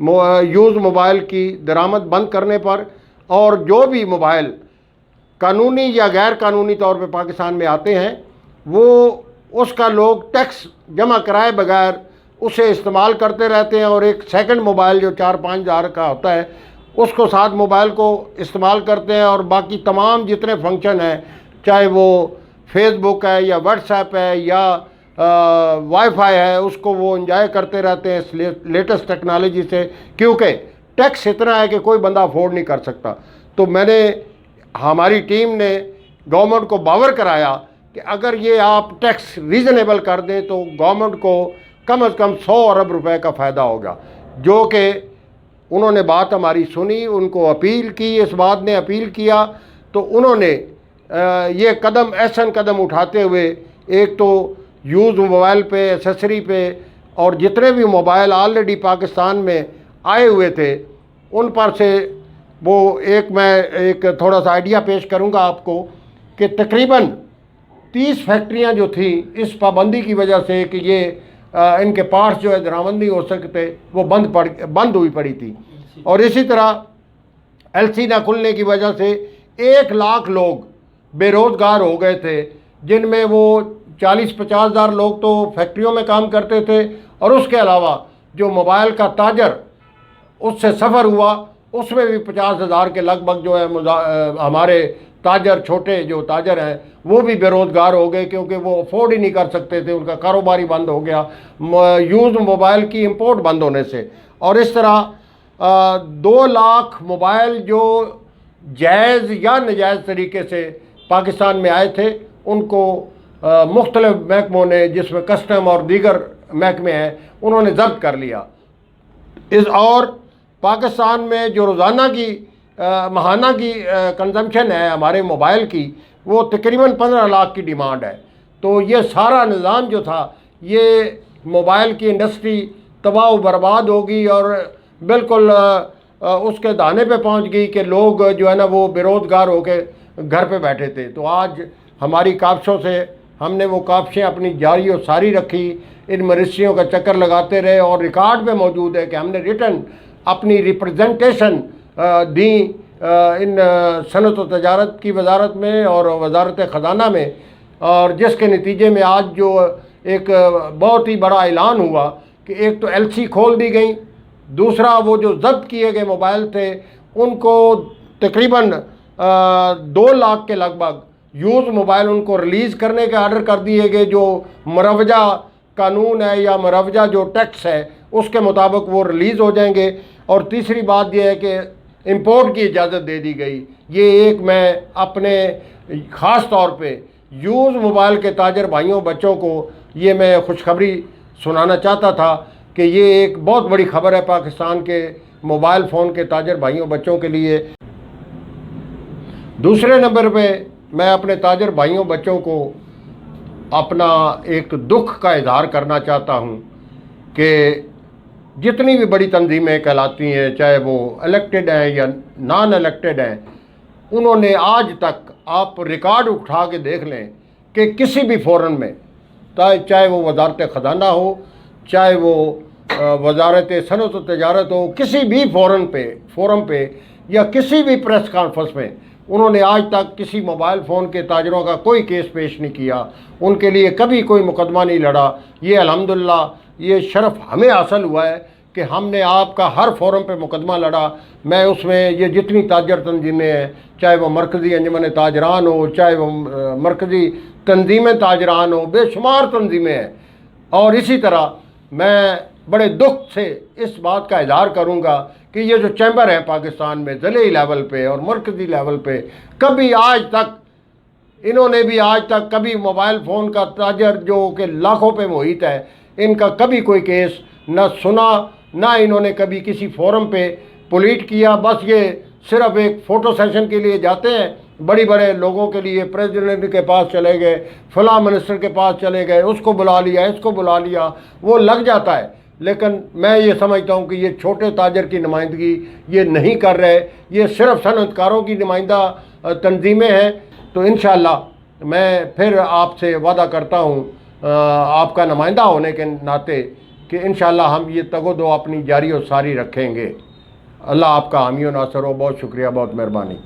Use mobile کی درآمد بند کرنے پر، اور جو بھی موبائل قانونی یا غیر قانونی طور پہ پاکستان میں آتے ہیں وہ اس کا لوگ ٹیکس جمع کرائے بغیر اسے استعمال کرتے رہتے ہیں، اور ایک سیکنڈ موبائل جو 4-5 ہزار کا ہوتا ہے اس کو ساتھ موبائل کو استعمال کرتے ہیں، اور باقی تمام جتنے فنکشن ہیں چاہے وہ فیس بک ہے یا واٹس ایپ ہے یا وائی فائی ہے اس کو وہ انجوائے کرتے رہتے ہیں اس لیٹسٹ ٹیکنالوجی سے، کیونکہ ٹیکس اتنا ہے کہ کوئی بندہ افورڈ نہیں کر سکتا۔ تو ہماری ٹیم نے گورنمنٹ کو باور کرایا کہ اگر یہ آپ ٹیکس ریزنیبل کر دیں تو گورنمنٹ کو کم از کم 100 ارب روپے کا فائدہ ہوگا، جو کہ انہوں نے بات ہماری سنی، ان کو اپیل کی، اس بات نے اپیل کیا تو انہوں نے یہ قدم احسن قدم اٹھاتے ہوئے ایک تو یوز موبائل پہ، ایسیسری پہ، اور جتنے بھی موبائل آلریڈی پاکستان میں آئے ہوئے تھے ان پر سے وہ میں ایک تھوڑا سا آئیڈیا پیش کروں گا آپ کو کہ تقریباً 30 فیکٹریاں جو تھیں اس پابندی کی وجہ سے کہ یہ ان کے پارٹس جو ہے درآمد نہیں ہو سکتے وہ بند ہوئی پڑی تھی، اور اسی طرح ایل سی نہ کھلنے کی وجہ سے 1 لاکھ لوگ بے روزگار ہو گئے تھے، جن میں وہ 40-50 ہزار لوگ تو فیکٹریوں میں کام کرتے تھے، اور اس کے علاوہ جو موبائل کا تاجر اس سے سفر ہوا اس میں بھی 50 ہزار کے لگ بھگ جو ہے ہمارے تاجر، چھوٹے جو تاجر ہیں وہ بھی بے روزگار ہو گئے، کیونکہ وہ افورڈ ہی نہیں کر سکتے تھے، ان کا کاروبار ہی بند ہو گیا یوز موبائل کی امپورٹ بند ہونے سے۔ اور اس طرح 2 لاکھ موبائل جو جائز یا ناجائز طریقے سے پاکستان میں آئے تھے ان کو مختلف محکموں نے، جس میں کسٹم اور دیگر محکمے ہیں، انہوں نے ضبط کر لیا۔ اور پاکستان میں جو روزانہ کی ماہانہ کی کنزمپشن ہے ہمارے موبائل کی وہ تقریباً 15 لاکھ کی ڈیمانڈ ہے۔ تو یہ سارا نظام جو تھا یہ موبائل کی انڈسٹری تباہ و برباد ہوگی اور بالکل اس کے دانے پہ پہنچ گئی کہ لوگ جو ہے نا وہ بے روزگار ہو کے گھر پہ بیٹھے تھے۔ تو آج ہماری کاوشوں سے ہم نے وہ کاوشیں اپنی جاری و ساری رکھی، ان منسٹریوں کا چکر لگاتے رہے، اور ریکارڈ پہ موجود ہے کہ ہم نے ریٹن اپنی ریپرزنٹیشن دیں ان صنعت و تجارت کی وزارت میں اور وزارت خزانہ میں، اور جس کے نتیجے میں آج جو ایک بہت ہی بڑا اعلان ہوا کہ ایک تو ایل سی کھول دی گئی، دوسرا وہ جو ضبط کیے گئے موبائل تھے ان کو تقریباً 2 لاکھ کے لگ بھگ یوز موبائل ان کو ریلیز کرنے کے آرڈر کر دیے گئے، جو مروجہ قانون ہے یا مروجہ جو ٹیکس ہے اس کے مطابق وہ ریلیز ہو جائیں گے۔ اور تیسری بات یہ ہے کہ امپورٹ کی اجازت دے دی گئی۔ یہ ایک میں اپنے خاص طور پہ یوز موبائل کے تاجر بھائیوں بچوں کو یہ میں خوشخبری سنانا چاہتا تھا کہ یہ ایک بہت بڑی خبر ہے پاکستان کے موبائل فون کے تاجر بھائیوں بچوں کے لیے۔ دوسرے نمبر پہ میں اپنے تاجر بھائیوں بچوں کو اپنا ایک دکھ کا اظہار کرنا چاہتا ہوں کہ جتنی بھی بڑی تنظیمیں کہلاتی ہیں، چاہے وہ الیکٹڈ ہیں یا نان الیکٹڈ ہیں، انہوں نے آج تک آپ ریکارڈ اٹھا کے دیکھ لیں کہ کسی بھی فورم میں، چاہے وہ وزارت خزانہ ہو، چاہے وہ وزارت صنعت و تجارت ہو، کسی بھی فورم پہ یا کسی بھی پریس کانفرنس میں انہوں نے آج تک کسی موبائل فون کے تاجروں کا کوئی کیس پیش نہیں کیا، ان کے لیے کبھی کوئی مقدمہ نہیں لڑا۔ یہ الحمدللہ یہ شرف ہمیں حاصل ہوا ہے کہ ہم نے آپ کا ہر فورم پہ مقدمہ لڑا۔ میں اس میں یہ جتنی تاجر تنظیمیں ہیں، چاہے وہ مرکزی انجمن تاجران ہو، چاہے وہ مرکزی تنظیمیں تاجران ہو، بے شمار تنظیمیں ہیں، اور اسی طرح میں بڑے دکھ سے اس بات کا اظہار کروں گا کہ یہ جو چیمبر ہے پاکستان میں ضلعی لیول پہ اور مرکزی لیول پہ، کبھی آج تک انہوں نے بھی آج تک کبھی موبائل فون کا تاجر جو کہ لاکھوں پہ محیط ہے، ان کا کبھی کوئی کیس نہ سنا، نہ انہوں نے کبھی کسی فورم پہ پولیٹ کیا۔ بس یہ صرف ایک فوٹو سیشن کے لیے جاتے ہیں، بڑی بڑے لوگوں کے لیے پریزیڈنٹ کے پاس چلے گئے، فلاں منسٹر کے پاس چلے گئے، اس کو بلا لیا، اس کو بلا لیا، وہ لگ جاتا ہے۔ لیکن میں یہ سمجھتا ہوں کہ یہ چھوٹے تاجر کی نمائندگی یہ نہیں کر رہے، یہ صرف صنعت کاروں کی نمائندہ تنظیمیں ہیں۔ تو انشاءاللہ میں پھر آپ سے وعدہ کرتا ہوں آپ کا نمائندہ ہونے کے ناطے کہ انشاءاللہ ہم یہ تگ و دو اپنی جاری و ساری رکھیں گے۔ اللہ آپ کا حامی و ناصر ہو۔ بہت شکریہ، بہت مہربانی۔